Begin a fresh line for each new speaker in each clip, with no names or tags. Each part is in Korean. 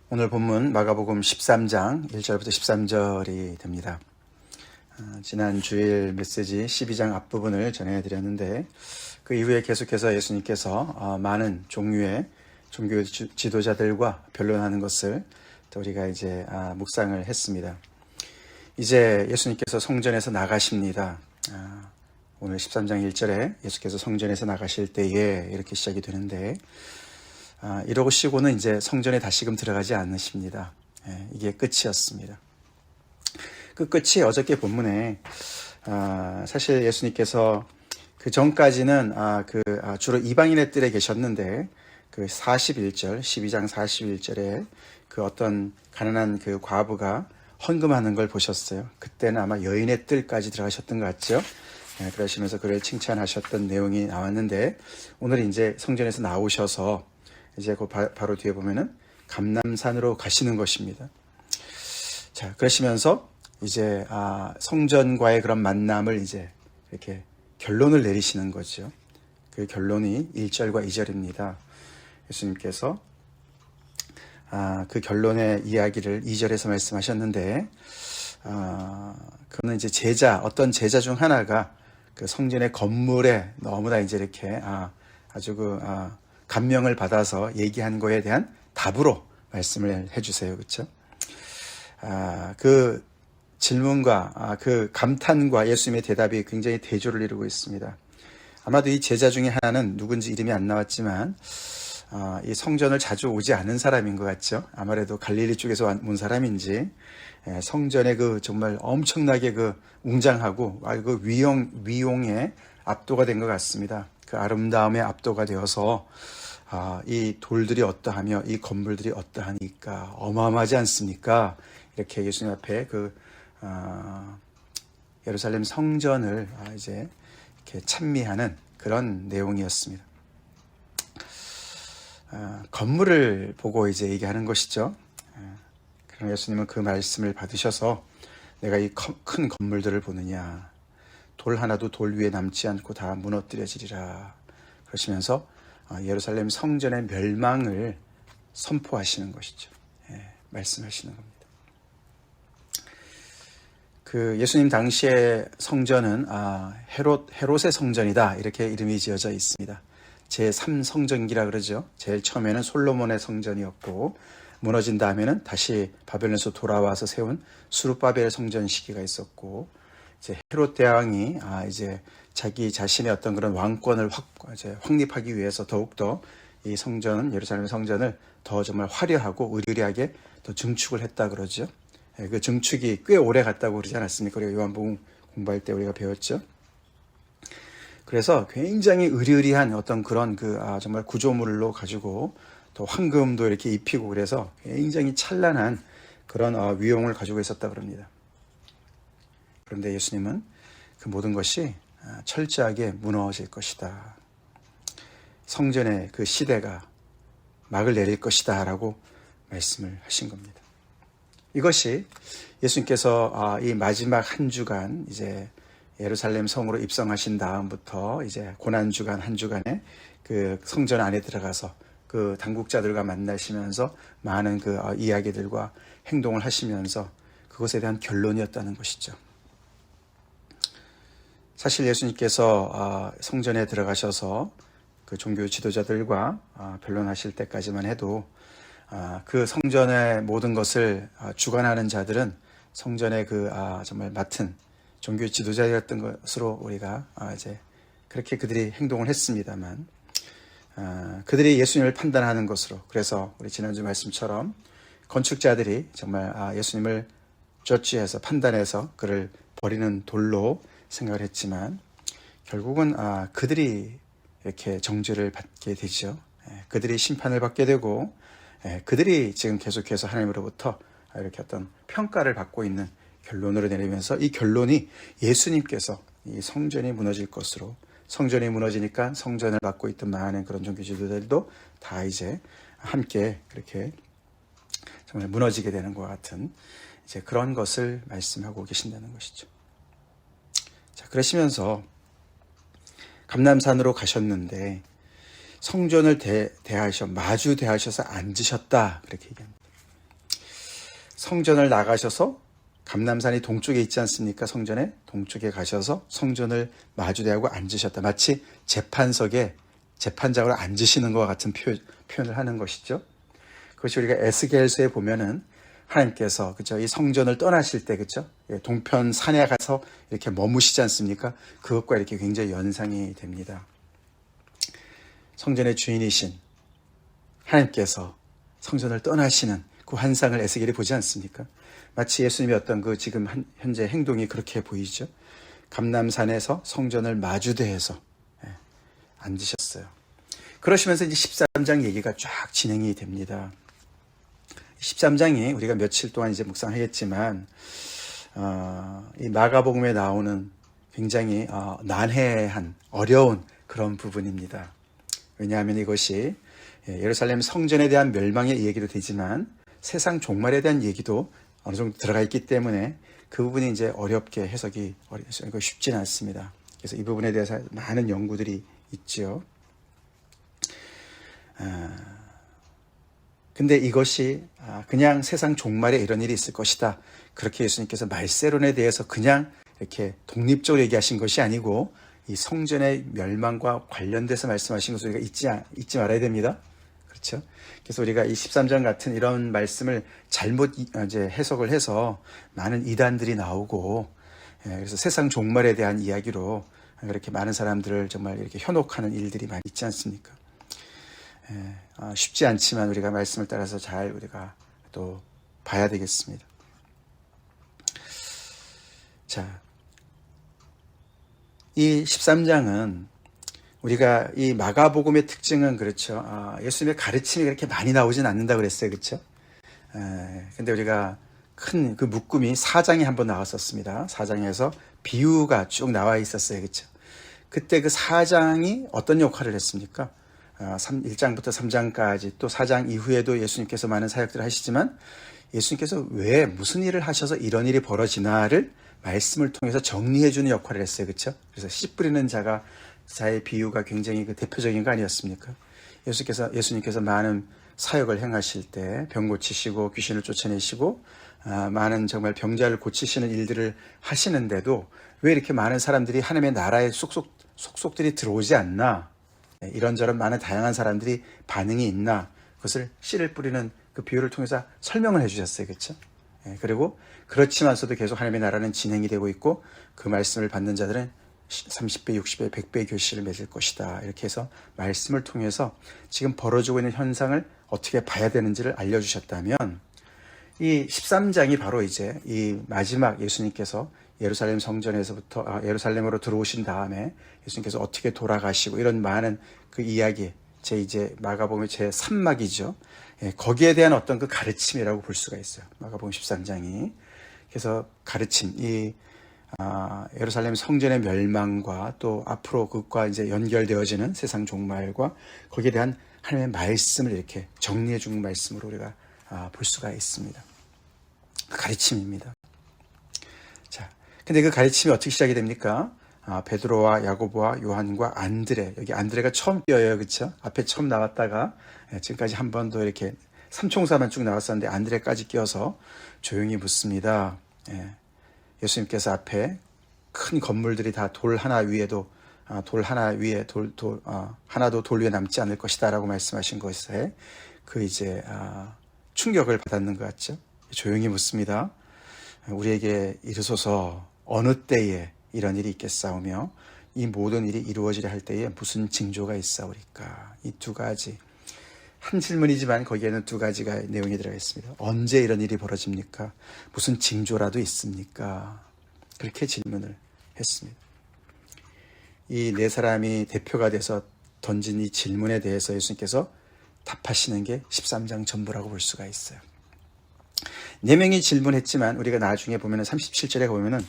오늘 본문 마가복음 13장 1절부터 13절이 됩니다. 지난 주일 메시지 12장 앞부분을 전해드렸는데 그 이후에 계속해서 예수님께서 많은 종류의 종교 지도자들과 변론하는 것을 우리가 이제 묵상을 했습니다. 이제 예수님께서 성전에서 나가십니다. 오늘 13장 1절에 예수께서 성전에서 나가실 때에 이렇게 시작이 되는데 이러시고는 이제 성전에 다시금 들어가지 않으십니다. 이게 끝이었습니다. 그 끝이 어저께 본문에 사실 예수님께서 그 전까지는 주로 이방인의 뜰에 계셨는데 그 41절 12장 41절에 그 어떤 가난한 그 과부가 헌금하는 걸 보셨어요. 그때는 아마 여인의 뜰까지 들어가셨던 것 같죠. 그러시면서 그를 칭찬하셨던 내용이 나왔는데 오늘 이제 성전에서 나오셔서 이제 그 바로 뒤에 보면은 감람산으로 가시는 것입니다. 자, 그러시면서 이제 성전과의 그런 만남을 이제 이렇게 결론을 내리시는 거죠. 그 결론이 1절과 2절입니다. 예수님께서 그 결론의 이야기를 2절에서 말씀하셨는데 그는 이제 어떤 제자 중 하나가 그 성전의 건물에 너무나 이제 이렇게 아주 감명을 받아서 얘기한 거에 대한 답으로 말씀을 해주세요. 그렇죠? 그 질문과 그 감탄과 예수님의 대답이 굉장히 대조를 이루고 있습니다. 아마도 이 제자 중에 하나는 누군지 이름이 안 나왔지만 이 성전을 자주 오지 않은 사람인 것 같죠. 아무래도 갈릴리 쪽에서 온 사람인지 성전의 그 정말 엄청나게 그 웅장하고 그 위용에 압도가 된 것 같습니다. 그 아름다움에 압도가 되어서 이 돌들이 어떠하며 이 건물들이 어떠하니까 어마어마하지 않습니까? 이렇게 예수님 앞에 예루살렘 성전을 이제 이렇게 찬미하는 그런 내용이었습니다. 건물을 보고 이제 얘기하는 것이죠. 그럼 예수님은 그 말씀을 받으셔서 내가 이 큰 건물들을 보느냐, 돌 하나도 돌 위에 남지 않고 다 무너뜨려지리라 그러시면서 예루살렘 성전의 멸망을 선포하시는 것이죠. 말씀하시는 겁니다. 그 예수님 당시의 성전은 헤롯의 성전이다 이렇게 이름이 지어져 있습니다. 제3성전기라 그러죠. 제일 처음에는 솔로몬의 성전이었고 무너진 다음에는 다시 바벨론에서 돌아와서 세운 수룹바벨 성전 시기가 있었고 이제 헤롯 대왕이 이제 자기 자신의 어떤 그런 왕권을 확립하기 위해서 더욱더 이 성전, 예루살렘 성전을 더 정말 화려하고 의리하게 더 증축을 했다 그러죠. 그 증축이 꽤 오래 갔다고 그러지 않았습니까? 우리가 요한복음 공부할 때 우리가 배웠죠. 그래서 굉장히 의리의리한 어떤 그런 정말 구조물로 가지고 또 황금도 이렇게 입히고 그래서 굉장히 찬란한 그런 위용을 가지고 있었다 그럽니다. 그런데 예수님은 그 모든 것이 철저하게 무너질 것이다. 성전의 그 시대가 막을 내릴 것이다 라고 말씀을 하신 겁니다. 이것이 예수님께서 이 마지막 한 주간 이제 예루살렘 성으로 입성하신 다음부터 이제 고난주간 한 주간에 그 성전 안에 들어가서 그 당국자들과 만나시면서 많은 그 이야기들과 행동을 하시면서 그것에 대한 결론이었다는 것이죠. 사실 예수님께서 성전에 들어가셔서 그 종교 지도자들과 변론하실 때까지만 해도 그 성전의 모든 것을 주관하는 자들은 성전의 정말 맡은 종교 지도자였던 것으로 우리가 이제 그렇게 그들이 행동을 했습니다만 그들이 예수님을 판단하는 것으로 그래서 우리 지난주 말씀처럼 건축자들이 정말 예수님을 저지해서 판단해서 그를 버리는 돌로 생각을 했지만 결국은 그들이 이렇게 정죄를 받게 되죠. 그들이 심판을 받게 되고 그들이 지금 계속해서 하나님으로부터 이렇게 어떤 평가를 받고 있는 결론으로 내리면서 이 결론이 예수님께서 이 성전이 무너질 것으로 성전이 무너지니까 성전을 맡고 있던 많은 그런 종교 지도자들도 다 이제 함께 그렇게 정말 무너지게 되는 것 같은 이제 그런 것을 말씀하고 계신다는 것이죠. 자, 그러시면서 감람산으로 가셨는데 성전을 마주 대하셔서 앉으셨다 그렇게 얘기합니다. 성전을 나가셔서 감람산이 동쪽에 있지 않습니까? 성전에 동쪽에 가셔서 성전을 마주대하고 앉으셨다. 마치 재판석에 재판장으로 앉으시는 것과 같은 표현을 하는 것이죠. 그것이 우리가 에스겔서에 보면은 하나님께서 그죠, 이 성전을 떠나실 때 그죠, 동편 산에 가서 이렇게 머무시지 않습니까? 그것과 이렇게 굉장히 연상이 됩니다. 성전의 주인이신 하나님께서 성전을 떠나시는 그 환상을 에스겔이 보지 않습니까? 마치 예수님의 어떤 그 지금 현재 행동이 그렇게 보이죠. 감람산에서 성전을 마주대해서 앉으셨어요. 그러시면서 이제 13장 얘기가 쫙 진행이 됩니다. 13장이 우리가 며칠 동안 이제 묵상하겠지만 이 마가복음에 나오는 굉장히 난해한 어려운 그런 부분입니다. 왜냐하면 이것이 예루살렘 성전에 대한 멸망의 얘기도 되지만 세상 종말에 대한 얘기도 어느 정도 들어가 있기 때문에 그 부분이 이제 어렵게 해석이 쉽지는 않습니다. 그래서 이 부분에 대해서 많은 연구들이 있죠. 근데 이것이 그냥 세상 종말에 이런 일이 있을 것이다, 그렇게 예수님께서 말세론에 대해서 그냥 이렇게 독립적으로 얘기하신 것이 아니고 이 성전의 멸망과 관련돼서 말씀하신 것을 우리가 잊지 말아야 됩니다. 그렇죠? 그래서 우리가 이 13장 같은 이런 말씀을 잘못 이제 해석을 해서 많은 이단들이 나오고, 그래서 세상 종말에 대한 이야기로 그렇게 많은 사람들을 정말 이렇게 현혹하는 일들이 많이 있지 않습니까? 쉽지 않지만 우리가 말씀을 따라서 잘 우리가 또 봐야 되겠습니다. 자, 이 13장은 우리가 이 마가복음의 특징은 그렇죠. 예수님의 가르침이 그렇게 많이 나오진 않는다 그랬어요. 그렇죠? 근데 우리가 큰 그 묶음이 4장에 한번 나왔었습니다. 4장에서 비유가 쭉 나와 있었어요. 그렇죠? 그때 그 4장이 어떤 역할을 했습니까? 1장부터 3장까지 또 4장 이후에도 예수님께서 많은 사역들을 하시지만 예수님께서 왜 무슨 일을 하셔서 이런 일이 벌어지나를 말씀을 통해서 정리해주는 역할을 했어요. 그렇죠? 그래서 씨 뿌리는 자의 비유가 굉장히 그 대표적인 거 아니었습니까? 예수님께서 많은 사역을 행하실 때 병 고치시고 귀신을 쫓아내시고 많은 정말 병자를 고치시는 일들을 하시는데도 왜 이렇게 많은 사람들이 하나님의 나라에 속속들이 들어오지 않나? 이런저런 많은 다양한 사람들이 반응이 있나? 그것을 씨를 뿌리는 그 비유를 통해서 설명을 해주셨어요. 그렇죠? 그리고 그렇지만서도 계속 하나님의 나라는 진행이 되고 있고 그 말씀을 받는 자들은 30배, 60배, 100배의 결실을 맺을 것이다. 이렇게 해서 말씀을 통해서 지금 벌어지고 있는 현상을 어떻게 봐야 되는지를 알려주셨다면 이 13장이 바로 이제 이 마지막 예수님께서 예루살렘 성전에서부터 예루살렘으로 들어오신 다음에 예수님께서 어떻게 돌아가시고 이런 많은 그 이야기, 이제 마가복음의 제 3막이죠. 거기에 대한 어떤 그 가르침이라고 볼 수가 있어요. 마가복음 13장이. 그래서 가르침, 예루살렘 성전의 멸망과 또 앞으로 그것과 이제 연결되어지는 세상 종말과 거기에 대한 하나님의 말씀을 이렇게 정리해 준 말씀으로 우리가 볼 수가 있습니다. 그 가르침입니다. 자, 근데 그 가르침이 어떻게 시작이 됩니까? 베드로와 야고보와 요한과 안드레, 여기 안드레가 처음 뛰어요. 그렇죠? 앞에 처음 나왔다가 지금까지 한 번도 이렇게 삼총사만 쭉 나왔었는데 안드레까지 끼어서 조용히 묻습니다. 예수님께서 앞에 큰 건물들이 다 돌 하나 위에도 하나도 돌 위에 남지 않을 것이다 라고 말씀하신 것에 그 이제 충격을 받았는 것 같죠. 조용히 묻습니다. 우리에게 이르소서 어느 때에 이런 일이 있겠사오며 이 모든 일이 이루어지려 할 때에 무슨 징조가 있사오리까. 이 두 가지, 한 질문이지만 거기에는 두 가지가 내용이 들어가 있습니다. 언제 이런 일이 벌어집니까? 무슨 징조라도 있습니까? 그렇게 질문을 했습니다. 이 네 사람이 대표가 돼서 던진 이 질문에 대해서 예수님께서 답하시는 게 13장 전부라고 볼 수가 있어요. 네 명이 질문했지만 우리가 나중에 보면 37절에 보면은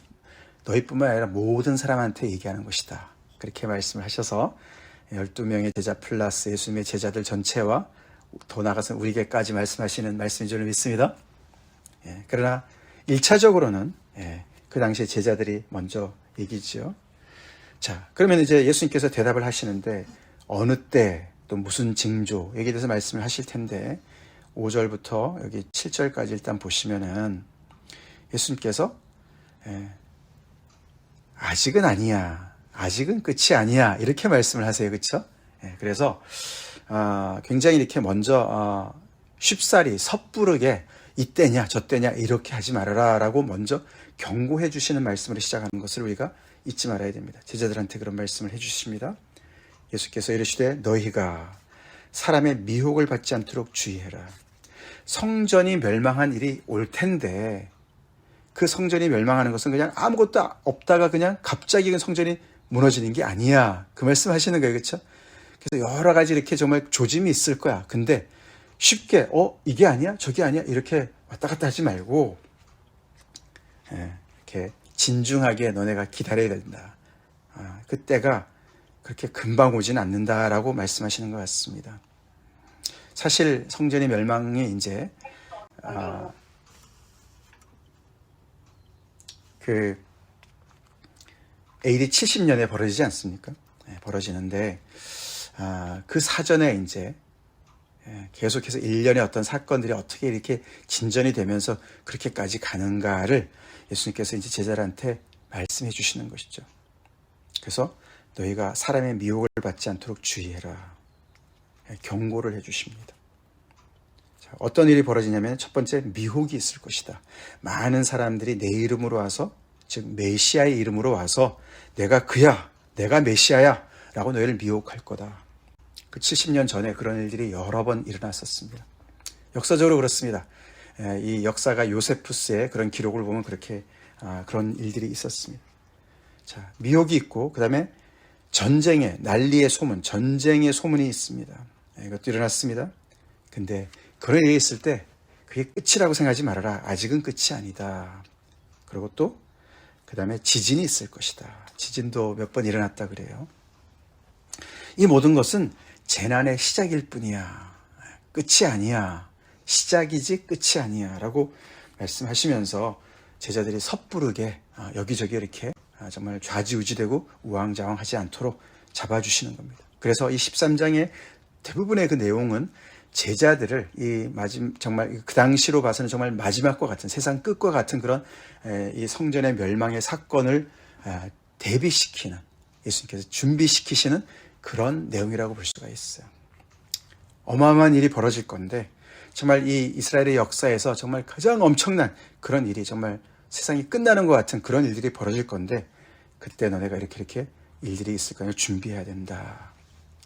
너희뿐만 아니라 모든 사람한테 얘기하는 것이다. 그렇게 말씀을 하셔서 12명의 제자 플러스 예수님의 제자들 전체와 더 나아가서 우리에게까지 말씀하시는 말씀인 줄 믿습니다. 그러나 1차적으로는 그 당시에 제자들이 먼저 얘기죠. 자, 그러면 이제 예수님께서 대답을 하시는데 어느 때 또 무슨 징조 여기에 대해서 말씀을 하실 텐데 5절부터 여기 7절까지 일단 보시면은 예수님께서 아직은 아니야, 아직은 끝이 아니야, 이렇게 말씀을 하세요. 그렇죠? 그래서 굉장히 이렇게 먼저 쉽사리 섣부르게 이때냐 저때냐 이렇게 하지 말아라 라고 먼저 경고해 주시는 말씀으로 시작하는 것을 우리가 잊지 말아야 됩니다. 제자들한테 그런 말씀을 해주십니다. 예수께서 이르시되 너희가 사람의 미혹을 받지 않도록 주의해라. 성전이 멸망한 일이 올 텐데 그 성전이 멸망하는 것은 그냥 아무것도 없다가 그냥 갑자기 그 성전이 무너지는 게 아니야. 그 말씀 하시는 거예요. 그렇죠? 그래서 여러 가지 이렇게 정말 조짐이 있을 거야. 근데 쉽게 이게 아니야? 저게 아니야? 이렇게 왔다 갔다 하지 말고 이렇게 진중하게 너네가 기다려야 된다. 그때가 그렇게 금방 오진 않는다라고 말씀하시는 것 같습니다. 사실 성전이 멸망이 이제 그 AD 70년에 벌어지지 않습니까? 벌어지는데 그 사전에 이제 계속해서 일련의 어떤 사건들이 어떻게 이렇게 진전이 되면서 그렇게까지 가는가를 예수님께서 이제 제자들한테 말씀해 주시는 것이죠. 그래서 너희가 사람의 미혹을 받지 않도록 주의해라. 경고를 해 주십니다. 어떤 일이 벌어지냐면 첫 번째 미혹이 있을 것이다. 많은 사람들이 내 이름으로 와서 즉 메시아의 이름으로 와서 내가 그야, 내가 메시아야 라고 너희를 미혹할 거다. 그 70년 전에 그런 일들이 여러 번 일어났었습니다. 역사적으로 그렇습니다. 이 역사가 요세푸스의 그런 기록을 보면 그렇게 그런 일들이 있었습니다. 자, 미혹이 있고 그 다음에 전쟁의 난리의 소문, 전쟁의 소문이 있습니다. 이것도 일어났습니다. 근데 그런 일이 있을 때 그게 끝이라고 생각하지 말아라. 아직은 끝이 아니다. 그리고 또 그 다음에 지진이 있을 것이다. 지진도 몇 번 일어났다 그래요. 이 모든 것은 재난의 시작일 뿐이야. 끝이 아니야. 시작이지 끝이 아니야. 라고 말씀하시면서 제자들이 섣부르게 여기저기 이렇게 정말 좌지우지되고 우왕좌왕하지 않도록 잡아주시는 겁니다. 그래서 이 13장의 대부분의 그 내용은 제자들을 정말 그 당시로 봐서는 정말 마지막과 같은 세상 끝과 같은 그런 이 성전의 멸망의 사건을 대비시키는 예수님께서 준비시키시는 그런 내용이라고 볼 수가 있어요. 어마어마한 일이 벌어질 건데 정말 이 이스라엘의 역사에서 정말 가장 엄청난 그런 일이 정말 세상이 끝나는 것 같은 그런 일들이 벌어질 건데 그때 너네가 이렇게 일들이 있을 거니까 준비해야 된다.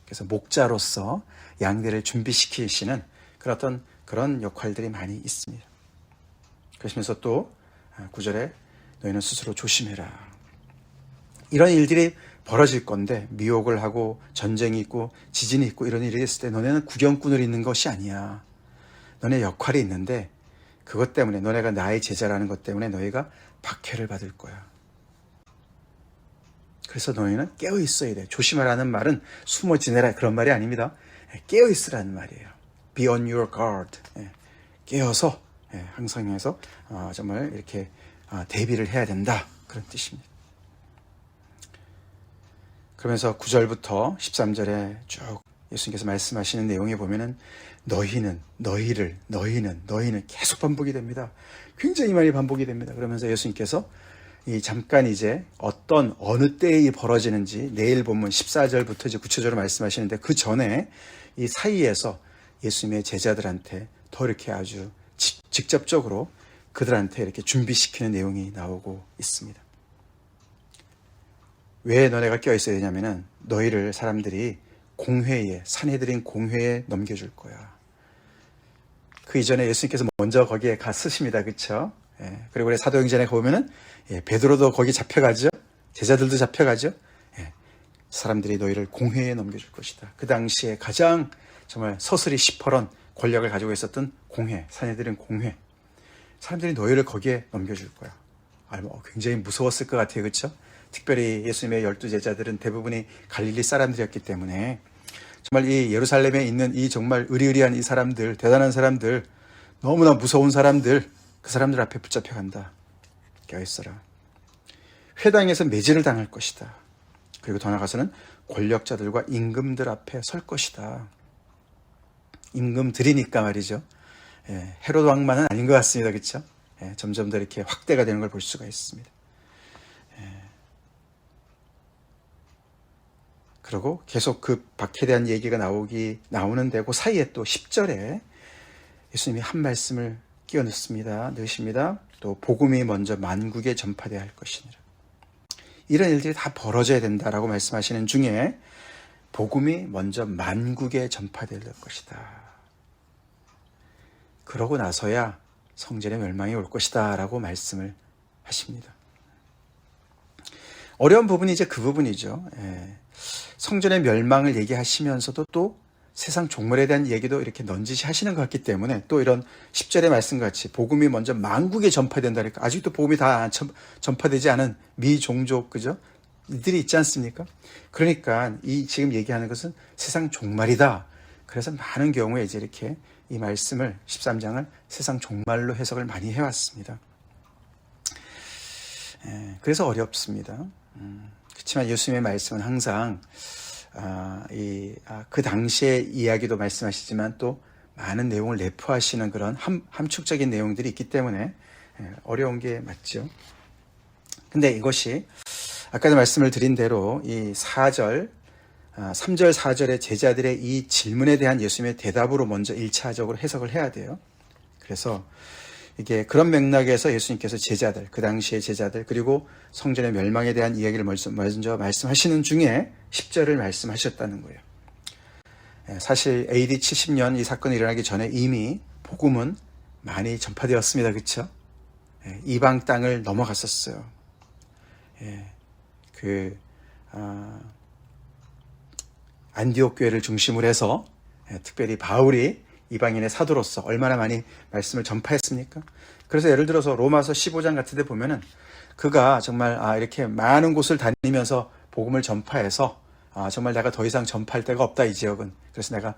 그래서 목자로서 양들을 준비시키시는 그런 역할들이 많이 있습니다. 그러시면서 또 9절에 너희는 스스로 조심해라. 이런 일들이 벌어질 건데 미혹을 하고 전쟁이 있고 지진이 있고 이런 일이 있을 때 너네는 구경꾼을 있는 것이 아니야. 너네 역할이 있는데 그것 때문에 너네가 나의 제자라는 것 때문에 너희가 박해를 받을 거야. 그래서 너희는 깨어 있어야 돼. 조심하라는 말은 숨어 지내라 그런 말이 아닙니다. 깨어 있으라는 말이에요. Be on your guard. 깨어서 항상 해서 정말 이렇게 대비를 해야 된다. 그런 뜻입니다. 그러면서 9절부터 13절에 쭉 예수님께서 말씀하시는 내용에 보면은 너희는 계속 반복이 됩니다. 굉장히 많이 반복이 됩니다. 그러면서 예수님께서 잠깐 이제 어느 때에 벌어지는지 내일 본문 14절부터 이제 구체적으로 말씀하시는데 그 전에 이 사이에서 예수님의 제자들한테 더 이렇게 아주 직접적으로 그들한테 이렇게 준비시키는 내용이 나오고 있습니다. 왜 너네가 껴있어야 되냐면은 너희를 사람들이 공회에, 산헤드린 공회에 넘겨줄 거야. 그 이전에 예수님께서 먼저 거기에 가 쓰십니다. 그렇죠? 그리고 우리 사도행전에 보면은 베드로도 거기 잡혀가죠. 제자들도 잡혀가죠. 사람들이 너희를 공회에 넘겨줄 것이다. 그 당시에 가장 정말 서슬이 시퍼런 권력을 가지고 있었던 공회, 산헤드린 공회. 사람들이 너희를 거기에 넘겨줄 거야. 굉장히 무서웠을 것 같아요. 그렇죠? 특별히 예수님의 12제자들은 대부분이 갈릴리 사람들이었기 때문에 정말 이 예루살렘에 있는 이 정말 의리의리한 이 사람들, 대단한 사람들, 너무나 무서운 사람들, 그 사람들 앞에 붙잡혀간다. 껴있어라. 회당에서 매질을 당할 것이다. 그리고 더 나아가서는 권력자들과 임금들 앞에 설 것이다. 임금들이니까 말이죠. 헤롯 왕만은 아닌 것 같습니다. 그렇죠? 점점 더 이렇게 확대가 되는 걸 볼 수가 있습니다. 그리고 계속 그 박해에 대한 얘기가 나오는데 그 사이에 또 10절에 예수님이 한 말씀을 끼워 넣으십니다. 또 복음이 먼저 만국에 전파되어야 할 것이니라. 이런 일들이 다 벌어져야 된다라고 말씀하시는 중에 복음이 먼저 만국에 전파될 것이다. 그러고 나서야 성전의 멸망이 올 것이다 라고 말씀을 하십니다. 어려운 부분이 이제 그 부분이죠. 성전의 멸망을 얘기하시면서도 또 세상 종말에 대한 얘기도 이렇게 넌지시 하시는 것 같기 때문에 또 이런 10절의 말씀같이 복음이 먼저 만국에 전파된다니까 아직도 복음이 다 전파되지 않은 미종족 그죠? 이들이 있지 않습니까? 그러니까 이 지금 얘기하는 것은 세상 종말이다. 그래서 많은 경우에 이제 이렇게 이 말씀을 13장을 세상 종말로 해석을 많이 해왔습니다. 그래서 어렵습니다. 그렇지만 예수님의 말씀은 항상 그 당시의 이야기도 말씀하시지만 또 많은 내용을 내포하시는 그런 함축적인 내용들이 있기 때문에 어려운 게 맞죠. 근데 이것이 아까도 말씀을 드린 대로 이 3절 4절의 제자들의 이 질문에 대한 예수님의 대답으로 먼저 1차적으로 해석을 해야 돼요. 그래서 이게 그런 맥락에서 예수님께서 제자들, 그 당시의 제자들, 그리고 성전의 멸망에 대한 이야기를 먼저 말씀하시는 중에 10절을 말씀하셨다는 거예요. 사실 AD 70년 이 사건이 일어나기 전에 이미 복음은 많이 전파되었습니다. 그렇죠? 이방 땅을 넘어갔었어요. 안디옥 교회를 중심으로 해서 특별히 바울이 이방인의 사도로서 얼마나 많이 말씀을 전파했습니까? 그래서 예를 들어서 로마서 15장 같은 데 보면은 그가 정말 이렇게 많은 곳을 다니면서 복음을 전파해서 정말 내가 더 이상 전파할 데가 없다 이 지역은. 그래서 내가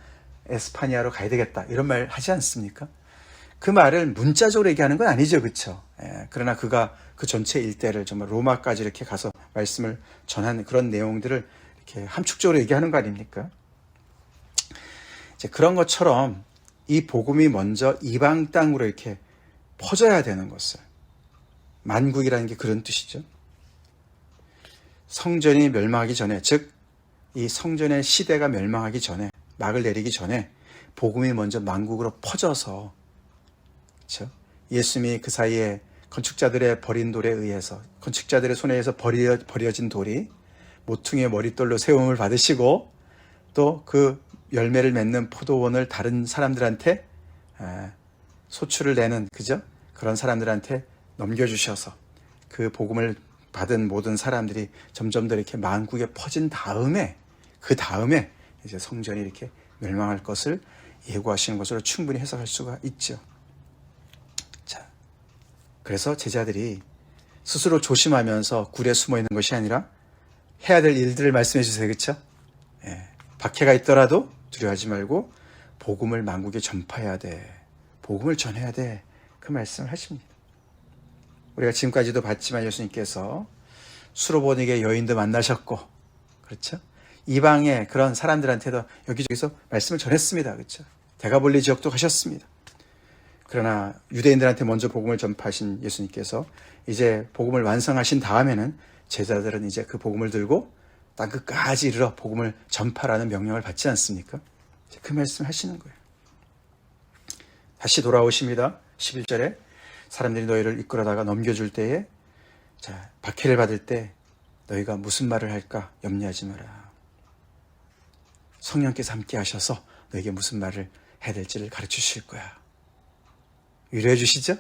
에스파니아로 가야 되겠다 이런 말 하지 않습니까? 그 말을 문자적으로 얘기하는 건 아니죠. 그렇죠? 그러나 그가 그 전체 일대를 정말 로마까지 이렇게 가서 말씀을 전하는 그런 내용들을 이렇게 함축적으로 얘기하는 거 아닙니까? 이제 그런 것처럼 이 복음이 먼저 이방 땅으로 이렇게 퍼져야 되는 것을 만국이라는 게 그런 뜻이죠. 성전이 멸망하기 전에 즉 이 성전의 시대가 멸망하기 전에 막을 내리기 전에 복음이 먼저 만국으로 퍼져서 그렇죠? 예수님이 그 사이에 건축자들의 버린 돌에 의해서 건축자들의 손에 의해서 버려진 돌이 모퉁이의 머릿돌로 세움을 받으시고 또 그 열매를 맺는 포도원을 다른 사람들한테 소출을 내는 그죠? 그런 사람들한테 넘겨주셔서 그 복음을 받은 모든 사람들이 점점 더 이렇게 만국에 퍼진 다음에 그 다음에 이제 성전이 이렇게 멸망할 것을 예고하시는 것으로 충분히 해석할 수가 있죠. 자, 그래서 제자들이 스스로 조심하면서 굴에 숨어 있는 것이 아니라 해야 될 일들을 말씀해 주세요. 그렇죠? 박해가 있더라도 두려워하지 말고 복음을 만국에 전파해야 돼. 복음을 전해야 돼. 그 말씀을 하십니다. 우리가 지금까지도 봤지만 예수님께서 수로보니게 여인도 만나셨고 그렇죠? 이방의 그런 사람들한테도 여기저기서 말씀을 전했습니다. 그렇죠? 데가볼리 지역도 가셨습니다. 그러나 유대인들한테 먼저 복음을 전파하신 예수님께서 이제 복음을 완성하신 다음에는 제자들은 이제 그 복음을 들고 땅 끝까지 이르러 복음을 전파라는 명령을 받지 않습니까? 그 말씀을 하시는 거예요. 다시 돌아오십니다. 11절에 사람들이 너희를 이끌어다가 넘겨줄 때에 자, 박해를 받을 때 너희가 무슨 말을 할까 염려하지 마라. 성령께서 함께 하셔서 너에게 무슨 말을 해야 될지를 가르쳐 주실 거야. 위로해 주시죠?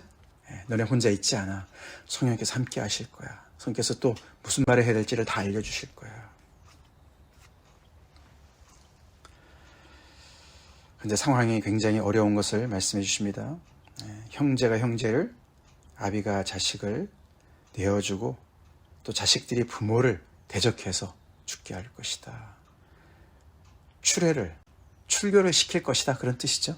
너네 혼자 있지 않아. 성령께서 함께 하실 거야. 성령께서 또 무슨 말을 해야 될지를 다 알려주실 거야. 근데 상황이 굉장히 어려운 것을 말씀해 주십니다. 형제가 형제를, 아비가 자식을 내어주고 또 자식들이 부모를 대적해서 죽게 할 것이다. 출교를 시킬 것이다. 그런 뜻이죠.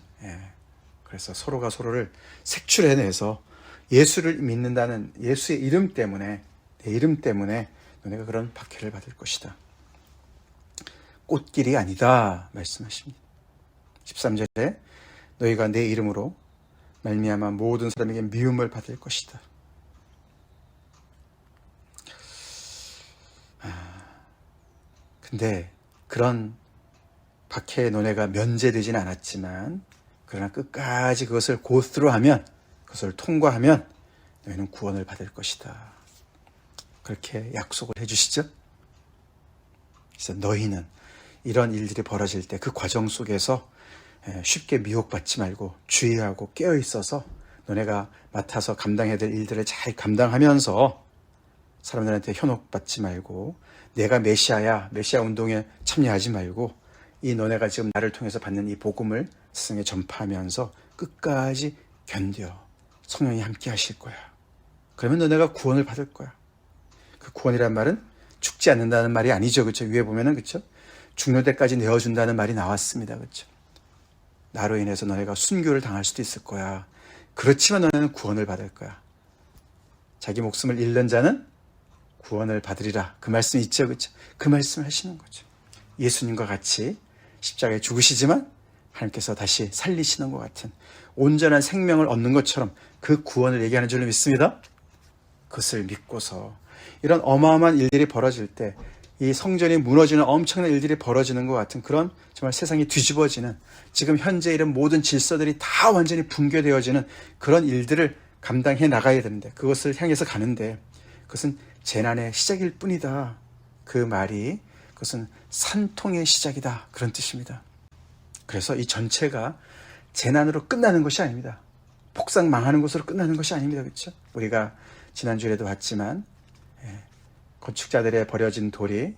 그래서 서로가 서로를 색출해내서 예수를 믿는다는 예수의 이름 때문에 내 이름 때문에 너네가 그런 박해를 받을 것이다. 꽃길이 아니다 말씀하십니다. 13절에 너희가 내 이름으로 말미암아 모든 사람에게 미움을 받을 것이다. 근데 그런 박해의 논해가 면제되지는 않았지만 그러나 끝까지 그것을 고스루하면, 그것을 통과하면 너희는 구원을 받을 것이다. 그렇게 약속을 해주시죠. 그래서 너희는 이런 일들이 벌어질 때 그 과정 속에서 쉽게 미혹받지 말고 주의하고 깨어있어서 너네가 맡아서 감당해야 될 일들을 잘 감당하면서 사람들한테 현혹받지 말고, 내가 메시아야, 메시아 운동에 참여하지 말고 이 너네가 지금 나를 통해서 받는 이 복음을 세상에 전파하면서 끝까지 견뎌. 성령이 함께 하실 거야. 그러면 너네가 구원을 받을 거야. 그 구원이란 말은 죽지 않는다는 말이 아니죠. 그렇죠? 위에 보면은, 그렇죠? 죽는 데까지 내어준다는 말이 나왔습니다. 그렇죠? 나로 인해서 너네가 순교를 당할 수도 있을 거야. 그렇지만 너네는 구원을 받을 거야. 자기 목숨을 잃는 자는 구원을 받으리라. 그 말씀 있죠. 그렇죠? 그 말씀을 하시는 거죠. 예수님과 같이 십자가에 죽으시지만 하나님께서 다시 살리시는 것 같은 온전한 생명을 얻는 것처럼 그 구원을 얘기하는 줄로 믿습니다. 그것을 믿고서 이런 어마어마한 일들이 벌어질 때, 이 성전이 무너지는 엄청난 일들이 벌어지는 것 같은 그런 정말 세상이 뒤집어지는, 지금 현재 이런 모든 질서들이 다 완전히 붕괴되어지는 그런 일들을 감당해 나가야 되는데, 그것을 향해서 가는데 그것은 재난의 시작일 뿐이다. 그 말이 그것은 산통의 시작이다. 그런 뜻입니다. 그래서 이 전체가 재난으로 끝나는 것이 아닙니다. 폭삭 망하는 것으로 끝나는 것이 아닙니다. 그렇죠? 우리가 지난주에도 봤지만 건축자들의 버려진 돌이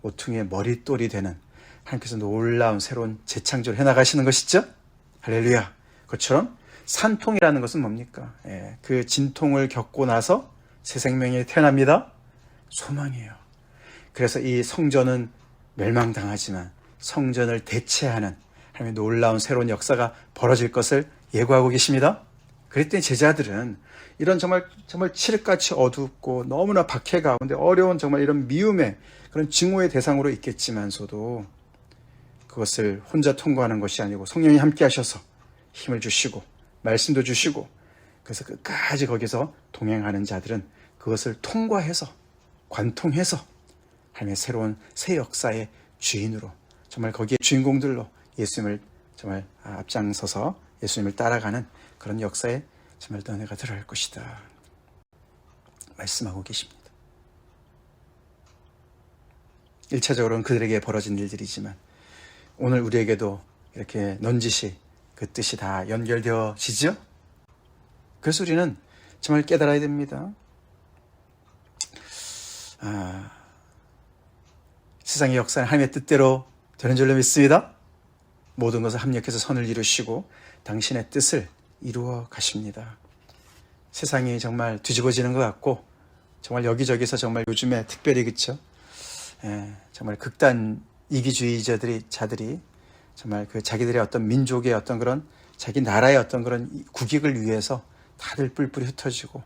모퉁이의 머릿돌이 되는 하나님께서 놀라운 새로운 재창조를 해나가시는 것이죠. 할렐루야. 그것처럼 산통이라는 것은 뭡니까? 그 진통을 겪고 나서 새 생명이 태어납니다. 소망이에요. 그래서 이 성전은 멸망당하지만 성전을 대체하는 하나님의 놀라운 새로운 역사가 벌어질 것을 예고하고 계십니다. 그랬더니 제자들은 이런 정말 칠흑같이 어둡고 너무나 박해 가운데 어려운 정말 이런 미움의 그런 증오의 대상으로 있겠지만서도 그것을 혼자 통과하는 것이 아니고 성령이 함께 하셔서 힘을 주시고 말씀도 주시고, 그래서 끝까지 거기서 동행하는 자들은 그것을 통과해서 관통해서 하나님의 새로운 새 역사의 주인으로, 정말 거기에 주인공들로 예수님을 정말 앞장서서 예수님을 따라가는 그런 역사에 정말 너네가 들어갈 것이다. 말씀하고 계십니다. 1차적으로는 그들에게 벌어진 일들이지만 오늘 우리에게도 이렇게 넌지시 그 뜻이 다 연결되어지죠? 그래서 우리는 정말 깨달아야 됩니다. 세상의 역사는 하나님의 뜻대로 되는 줄로 믿습니다. 모든 것을 합력해서 선을 이루시고 당신의 뜻을 이루어 가십니다. 세상이 정말 뒤집어지는 것 같고 정말 여기저기서 정말 요즘에 특별히 그쵸? 정말 극단 이기주의자들이 정말 그 자기들의 어떤 민족의 어떤 그런 자기 나라의 어떤 그런 국익을 위해서 다들 뿔뿔이 흩어지고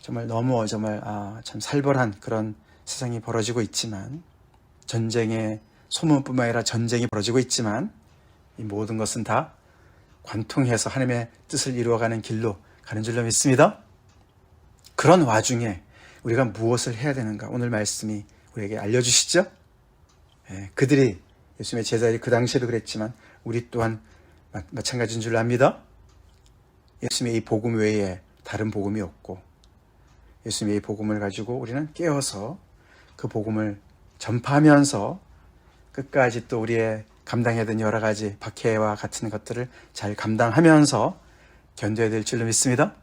정말 너무 정말 참 살벌한 그런 세상이 벌어지고 있지만, 전쟁의 소문뿐만 아니라 전쟁이 벌어지고 있지만 이 모든 것은 다 관통해서 하나님의 뜻을 이루어가는 길로 가는 줄로 믿습니다. 그런 와중에 우리가 무엇을 해야 되는가, 오늘 말씀이 우리에게 알려주시죠. 그들이 예수님의 제자들이 그 당시에도 그랬지만 우리 또한 마찬가지인 줄 압니다. 예수님의 이 복음 외에 다른 복음이 없고 예수님의 이 복음을 가지고 우리는 깨어서 그 복음을 전파하면서 끝까지 또 우리의 감당해야 되는 여러 가지 박해와 같은 것들을 잘 감당하면서 견뎌야 될 줄로 믿습니다.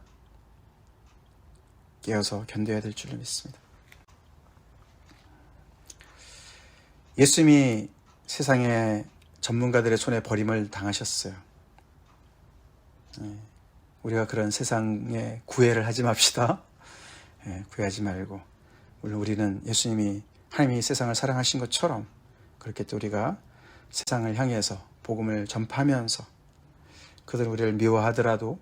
깨어서 견뎌야 될 줄로 믿습니다. 예수님이 세상의 전문가들의 손에 버림을 당하셨어요. 우리가 그런 세상에 구애를 하지 맙시다. 구애하지 말고, 물론 우리는 예수님이 하나님이 세상을 사랑하신 것처럼 그렇게 또 우리가 세상을 향해서 복음을 전파하면서 그들 우리를 미워하더라도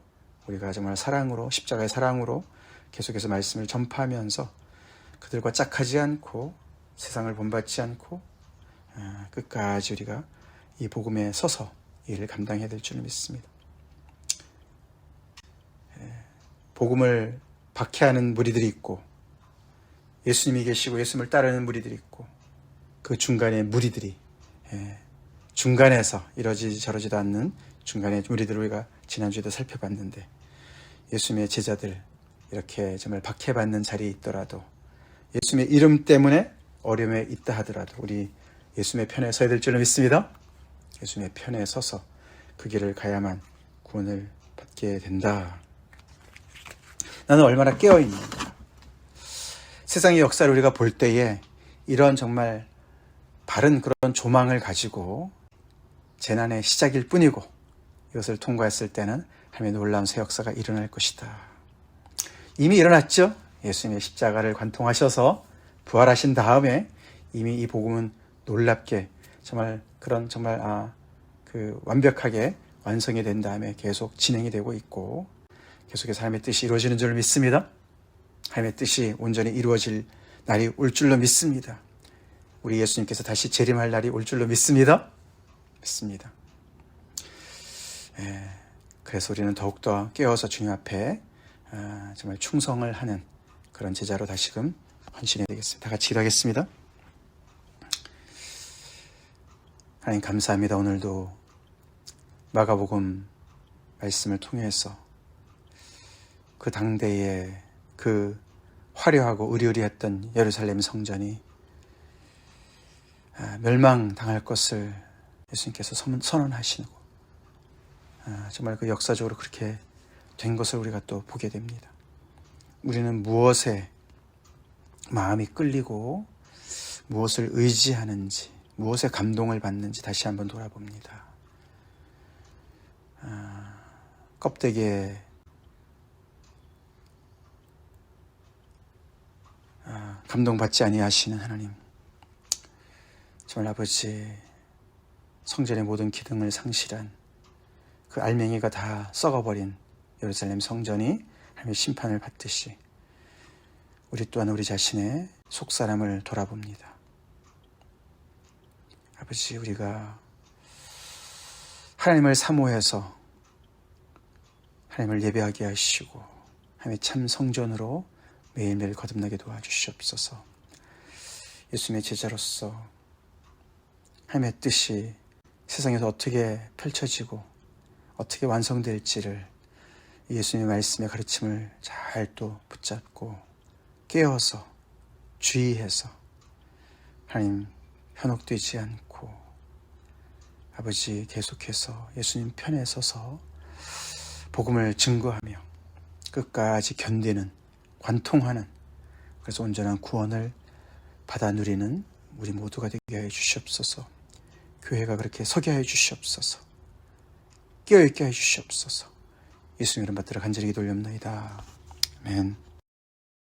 우리가 정말 사랑으로, 십자가의 사랑으로 계속해서 말씀을 전파하면서 그들과 짝하지 않고 세상을 본받지 않고 끝까지 우리가 이 복음에 서서 이 일을 감당해야 될 줄 믿습니다. 복음을 박해하는 무리들이 있고 예수님이 계시고 예수님을 따르는 무리들이 있고 그 중간에 무리들이 중간에서 이러지 저러지도 않는 중간에 무리들을 우리가 지난주에도 살펴봤는데 예수님의 제자들 이렇게 정말 박해받는 자리에 있더라도 예수님의 이름 때문에 어려움에 있다 하더라도 우리 예수님의 편에 서야 될 줄로 믿습니다. 예수님의 편에 서서 그 길을 가야만 구원을 받게 된다. 나는 얼마나 깨어있는가. 세상의 역사를 우리가 볼 때에 이런 정말 바른 그런 조망을 가지고 재난의 시작일 뿐이고 이것을 통과했을 때는 하나님의 놀라운 새 역사가 일어날 것이다. 이미 일어났죠. 예수님의 십자가를 관통하셔서 부활하신 다음에 이미 이 복음은 놀랍게 정말 완벽하게 완성이 된 다음에 계속 진행이 되고 있고 계속해서 하나님의 뜻이 이루어지는 줄 믿습니다. 하나님의 뜻이 온전히 이루어질 날이 올 줄로 믿습니다. 우리 예수님께서 다시 재림할 날이 올 줄로 믿습니다. 믿습니다. 그래서 우리는 더욱더 깨어서 주님 앞에 정말 충성을 하는 그런 제자로 다시금 헌신해야 되겠습니다. 다 같이 기도하겠습니다. 하나님 감사합니다. 오늘도 마가복음 말씀을 통해서 그 당대에 그 화려하고 의리의리했던 예루살렘 성전이 멸망당할 것을 예수님께서 선언하시고 정말 그 역사적으로 그렇게 된 것을 우리가 또 보게 됩니다. 우리는 무엇에 마음이 끌리고 무엇을 의지하는지 무엇에 감동을 받는지 다시 한번 돌아봅니다. 껍데기에 감동받지 아니하시는 하나님, 정말 아버지 성전의 모든 기능을 상실한 그 알맹이가 다 썩어버린 예루살렘 성전이 하나님의 심판을 받듯이 우리 또한 우리 자신의 속사람을 돌아봅니다. 아버지, 우리가 하나님을 사모해서 하나님을 예배하게 하시고 하나님의 참 성전으로 매일매일 거듭나게 도와주시옵소서. 예수님의 제자로서 하나님의 뜻이 세상에서 어떻게 펼쳐지고 어떻게 완성될지를 예수님의 말씀의 가르침을 잘 또 붙잡고 깨어서 주의해서 하나님 현혹되지 않고 아버지 계속해서 예수님 편에 서서 복음을 증거하며 끝까지 견디는 관통하는 그래서 온전한 구원을 받아 누리는 우리 모두가 되게 하여 주시옵소서. 교회가 그렇게 서게 하여 주시옵소서. 깨어있게 하여 주시옵소서. 예수님 이름 받들어 간절히 기도 올립니다. 아멘.